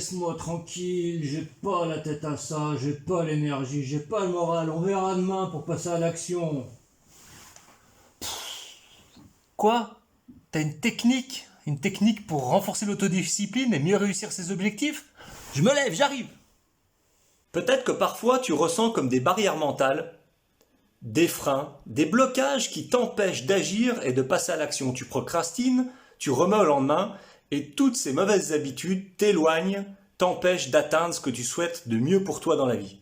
laisse-moi tranquille, j'ai pas la tête à ça, j'ai pas l'énergie, j'ai pas le moral, on verra demain pour passer à l'action. Quoi? T'as une technique? Une technique pour renforcer l'autodiscipline et mieux réussir ses objectifs? Je me lève, j'arrive! Peut-être que parfois tu ressens comme des barrières mentales, des freins, des blocages qui t'empêchent d'agir et de passer à l'action. Tu procrastines, tu remets au lendemain, et toutes ces mauvaises habitudes t'éloignent, t'empêchent d'atteindre ce que tu souhaites de mieux pour toi dans la vie.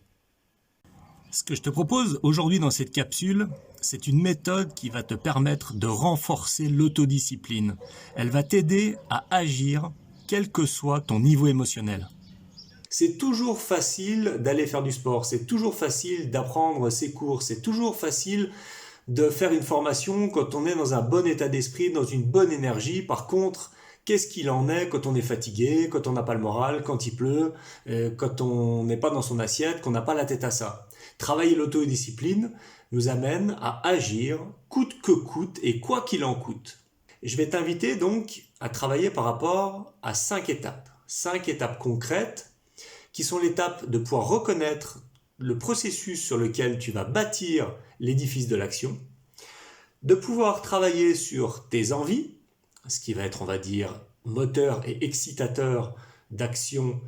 Ce que je te propose aujourd'hui dans cette capsule, c'est une méthode qui va te permettre de renforcer l'autodiscipline. Elle va t'aider à agir, quel que soit ton niveau émotionnel. C'est toujours facile d'aller faire du sport, c'est toujours facile d'apprendre ses cours, c'est toujours facile de faire une formation quand on est dans un bon état d'esprit, dans une bonne énergie. Par contre, qu'est-ce qu'il en est quand on est fatigué, quand on n'a pas le moral, quand il pleut, quand on n'est pas dans son assiette, qu'on n'a pas la tête à ça? Travailler l'autodiscipline nous amène à agir coûte que coûte et quoi qu'il en coûte. Je vais t'inviter donc à travailler par rapport à 5 étapes. 5 étapes concrètes qui sont l'étape de pouvoir reconnaître le processus sur lequel tu vas bâtir l'édifice de l'action, de pouvoir travailler sur tes envies, ce qui va être, on va dire, moteur et excitateur d'action,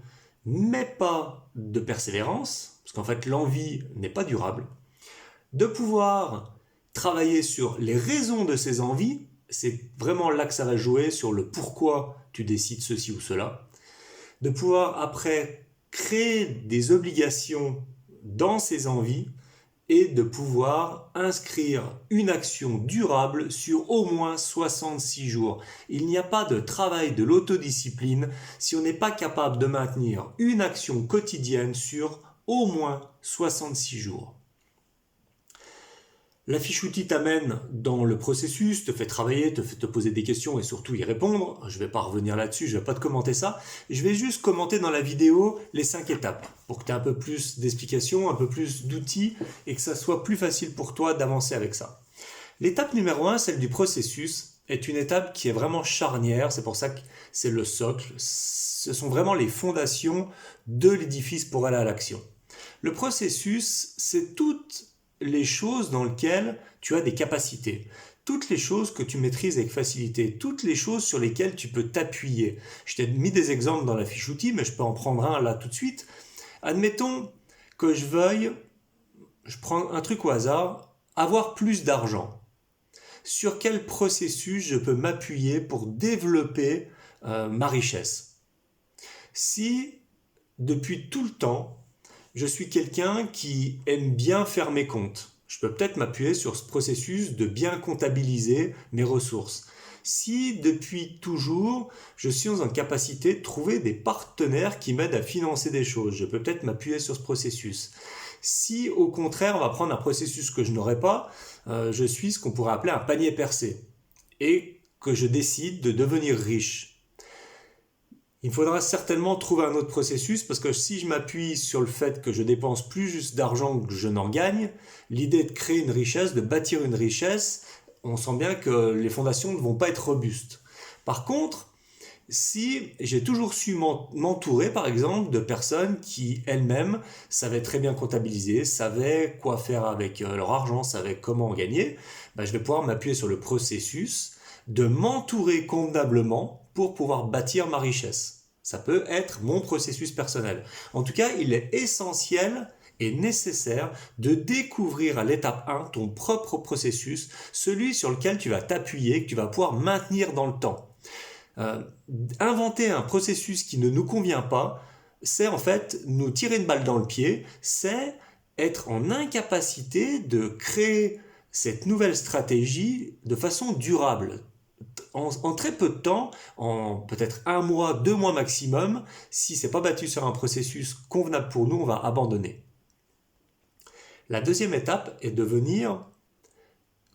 mais pas de persévérance, parce qu'en fait l'envie n'est pas durable, de pouvoir travailler sur les raisons de ces envies, c'est vraiment là que ça va jouer sur le pourquoi tu décides ceci ou cela, de pouvoir après créer des obligations dans ces envies et de pouvoir inscrire une action durable sur au moins 66 jours. Il n'y a pas de travail de l'autodiscipline si on n'est pas capable de maintenir une action quotidienne sur au moins 66 jours. La fiche outil t'amène dans le processus, te fait travailler, te fait te poser des questions et surtout y répondre. Je ne vais pas revenir là-dessus, je ne vais pas te commenter ça. Je vais juste commenter dans la vidéo les 5 étapes pour que tu aies un peu plus d'explications, un peu plus d'outils et que ça soit plus facile pour toi d'avancer avec ça. L'étape numéro 1, celle du processus, est une étape qui est vraiment charnière. C'est pour ça que c'est le socle. Ce sont vraiment les fondations de l'édifice pour aller à l'action. Le processus, c'est toute les choses dans lesquelles tu as des capacités, toutes les choses que tu maîtrises avec facilité, toutes les choses sur lesquelles tu peux t'appuyer. Je t'ai mis des exemples dans la fiche outil, mais je peux en prendre un là tout de suite. Admettons que je veuille, je prends un truc au hasard, avoir plus d'argent. Sur quel processus je peux m'appuyer pour développer ma richesse? Si depuis tout le temps, je suis quelqu'un qui aime bien faire mes comptes, je peux peut-être m'appuyer sur ce processus de bien comptabiliser mes ressources. Si depuis toujours, je suis en capacité de trouver des partenaires qui m'aident à financer des choses, je peux peut-être m'appuyer sur ce processus. Si au contraire, on va prendre un processus que je n'aurais pas, je suis ce qu'on pourrait appeler un panier percé et que je décide de devenir riche. Il faudra certainement trouver un autre processus parce que si je m'appuie sur le fait que je dépense plus juste d'argent que je n'en gagne, l'idée de créer une richesse, de bâtir une richesse, on sent bien que les fondations ne vont pas être robustes. Par contre, si j'ai toujours su m'entourer par exemple de personnes qui elles-mêmes savaient très bien comptabiliser, savaient quoi faire avec leur argent, savaient comment en gagner, je vais pouvoir m'appuyer sur le processus de m'entourer convenablement pour pouvoir bâtir ma richesse. Ça peut être mon processus personnel. En tout cas, il est essentiel et nécessaire de découvrir à l'étape 1 ton propre processus, celui sur lequel tu vas t'appuyer, que tu vas pouvoir maintenir dans le temps. Inventer un processus qui ne nous convient pas, c'est en fait nous tirer une balle dans le pied, c'est être en incapacité de créer cette nouvelle stratégie de façon durable. En très peu de temps, en peut-être 1 mois, 2 mois maximum, si ce n'est pas battu sur un processus convenable pour nous, on va abandonner. La deuxième étape est de venir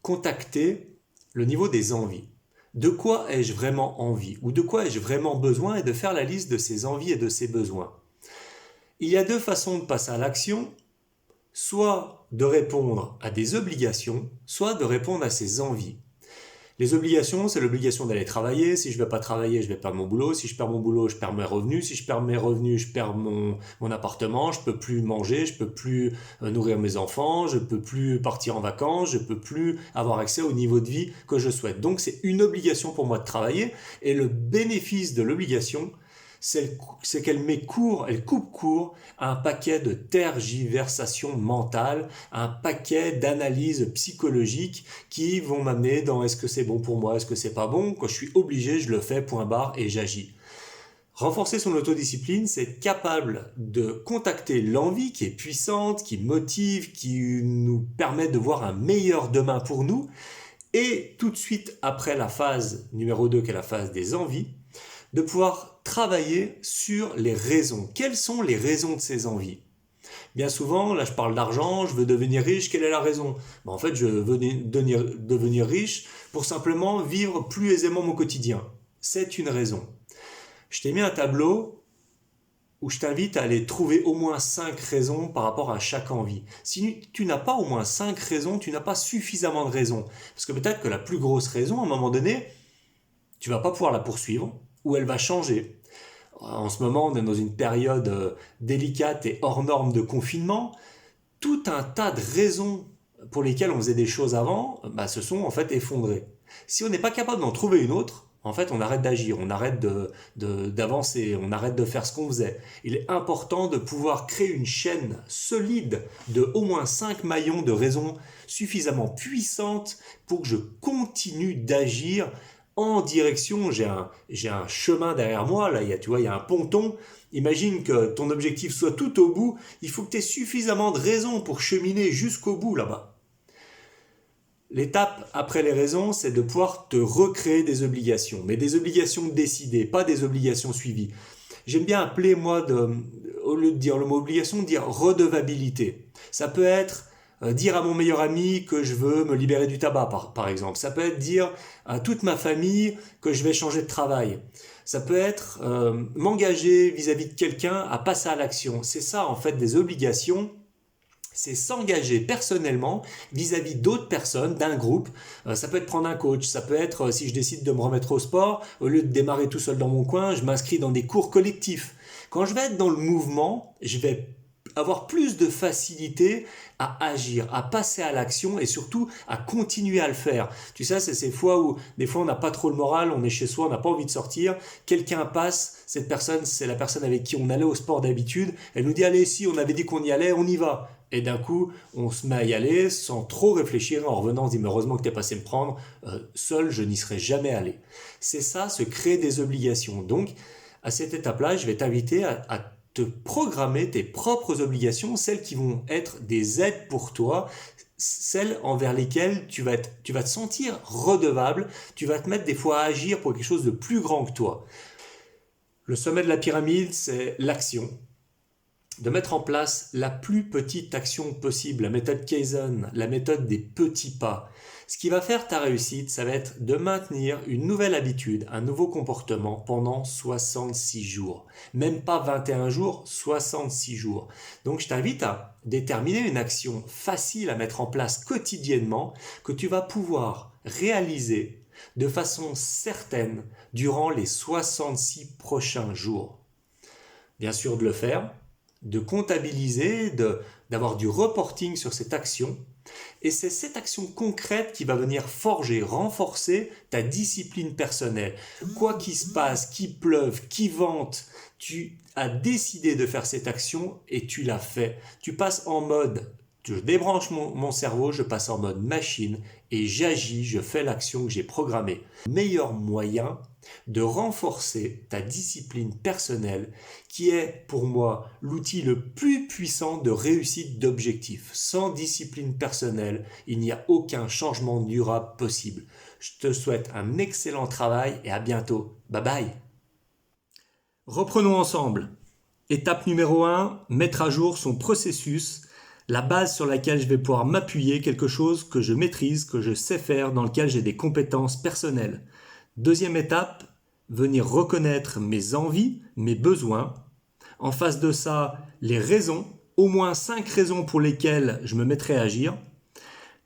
contacter le niveau des envies. De quoi ai-je vraiment envie? Ou de quoi ai-je vraiment besoin? Et de faire la liste de ces envies et de ces besoins. Il y a 2 façons de passer à l'action, soit de répondre à des obligations, soit de répondre à ses envies. Les obligations, c'est l'obligation d'aller travailler. Si je ne vais pas travailler, je vais perdre mon boulot. Si je perds mon boulot, je perds mes revenus. Si je perds mes revenus, je perds mon appartement. Je ne peux plus manger, je ne peux plus nourrir mes enfants, je ne peux plus partir en vacances, je ne peux plus avoir accès au niveau de vie que je souhaite. Donc c'est une obligation pour moi de travailler. Et le bénéfice de l'obligation, c'est qu'elle elle coupe court à un paquet de tergiversations mentales, un paquet d'analyses psychologiques qui vont m'amener dans est-ce que c'est bon pour moi, est-ce que c'est pas bon. Quand je suis obligé, je le fais, point barre, et j'agis. Renforcer son autodiscipline, c'est être capable de contacter l'envie qui est puissante, qui motive, qui nous permet de voir un meilleur demain pour nous. Et tout de suite après la phase numéro 2, qui est la phase des envies, de pouvoir travailler sur les raisons. Quelles sont les raisons de ces envies? Bien souvent, là je parle d'argent, je veux devenir riche, quelle est la raison? En fait, je veux devenir riche pour simplement vivre plus aisément mon quotidien. C'est une raison. Je t'ai mis un tableau où je t'invite à aller trouver au moins 5 raisons par rapport à chaque envie. Si tu n'as pas au moins 5 raisons, tu n'as pas suffisamment de raisons. Parce que peut-être que la plus grosse raison, à un moment donné, tu ne vas pas pouvoir la poursuivre, ou elle va changer. En ce moment, on est dans une période délicate et hors norme de confinement. Tout un tas de raisons pour lesquelles on faisait des choses avant se sont en fait effondrées. Si on n'est pas capable d'en trouver une autre, en fait, on arrête d'agir, on arrête d'avancer, on arrête de faire ce qu'on faisait. Il est important de pouvoir créer une chaîne solide de au moins 5 maillons de raisons suffisamment puissantes pour que je continue d'agir en direction, j'ai un chemin derrière moi, là, il y a un ponton. Imagine que ton objectif soit tout au bout, il faut que tu aies suffisamment de raisons pour cheminer jusqu'au bout là-bas. L'étape après les raisons, c'est de pouvoir te recréer des obligations, mais des obligations décidées, pas des obligations suivies. J'aime bien appeler, moi, au lieu de dire le mot obligation, de dire redevabilité. Ça peut être dire à mon meilleur ami que je veux me libérer du tabac, par exemple. Ça peut être dire à toute ma famille que je vais changer de travail. Ça peut être m'engager vis-à-vis de quelqu'un à passer à l'action. C'est ça, en fait, des obligations. C'est s'engager personnellement vis-à-vis d'autres personnes, d'un groupe. Ça peut être prendre un coach, ça peut être, si je décide de me remettre au sport, au lieu de démarrer tout seul dans mon coin, je m'inscris dans des cours collectifs. Quand je vais être dans le mouvement, je vais avoir plus de facilité à agir, à passer à l'action et surtout à continuer à le faire. Tu sais, c'est ces fois où des fois on n'a pas trop le moral, on est chez soi, on n'a pas envie de sortir, quelqu'un passe, cette personne, c'est la personne avec qui on allait au sport d'habitude, elle nous dit allez, si on avait dit qu'on y allait, on y va. Et d'un coup, on se met à y aller sans trop réfléchir. En revenant, on se dit mais heureusement que tu es passé me prendre, seul je n'y serais jamais allé. C'est ça, se créer des obligations. Donc à cette étape-là, je vais t'inviter à te programmer tes propres obligations, celles qui vont être des aides pour toi, celles envers lesquelles tu vas te sentir redevable, tu vas te mettre des fois à agir pour quelque chose de plus grand que toi. Le sommet de la pyramide, c'est l'action. De mettre en place la plus petite action possible, la méthode Kaizen, la méthode des petits pas. Ce qui va faire ta réussite, ça va être de maintenir une nouvelle habitude, un nouveau comportement pendant 66 jours. Même pas 21 jours, 66 jours. Donc je t'invite à déterminer une action facile à mettre en place quotidiennement que tu vas pouvoir réaliser de façon certaine durant les 66 prochains jours. Bien sûr de le faire, de comptabiliser, d'avoir du reporting sur cette action. Et c'est cette action concrète qui va venir forger, renforcer ta discipline personnelle. Quoi qu'il se passe, qu'il pleuve, qu'il vente, tu as décidé de faire cette action et tu l'as fait. Tu passes en mode, je débranche mon cerveau, je passe en mode machine et j'agis, je fais l'action que j'ai programmée. Meilleur moyen de renforcer ta discipline personnelle qui est pour moi l'outil le plus puissant de réussite d'objectifs. Sans discipline personnelle, il n'y a aucun changement durable possible. Je te souhaite un excellent travail et à bientôt. Bye bye. Reprenons ensemble. Étape numéro 1, mettre à jour son processus, la base sur laquelle je vais pouvoir m'appuyer, quelque chose que je maîtrise, que je sais faire, dans lequel j'ai des compétences personnelles. Deuxième étape, venir reconnaître mes envies, mes besoins. En face de ça, les raisons, au moins 5 raisons pour lesquelles je me mettrai à agir.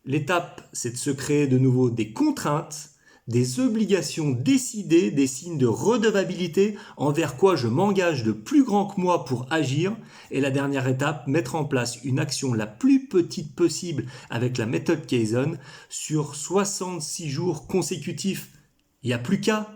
L'étape, c'est de se créer de nouveau des contraintes, des obligations décidées, des signes de redevabilité envers quoi je m'engage de plus grand que moi pour agir. Et la dernière étape, mettre en place une action la plus petite possible avec la méthode Kaizen sur 66 jours consécutifs. Il n'y a plus qu'à.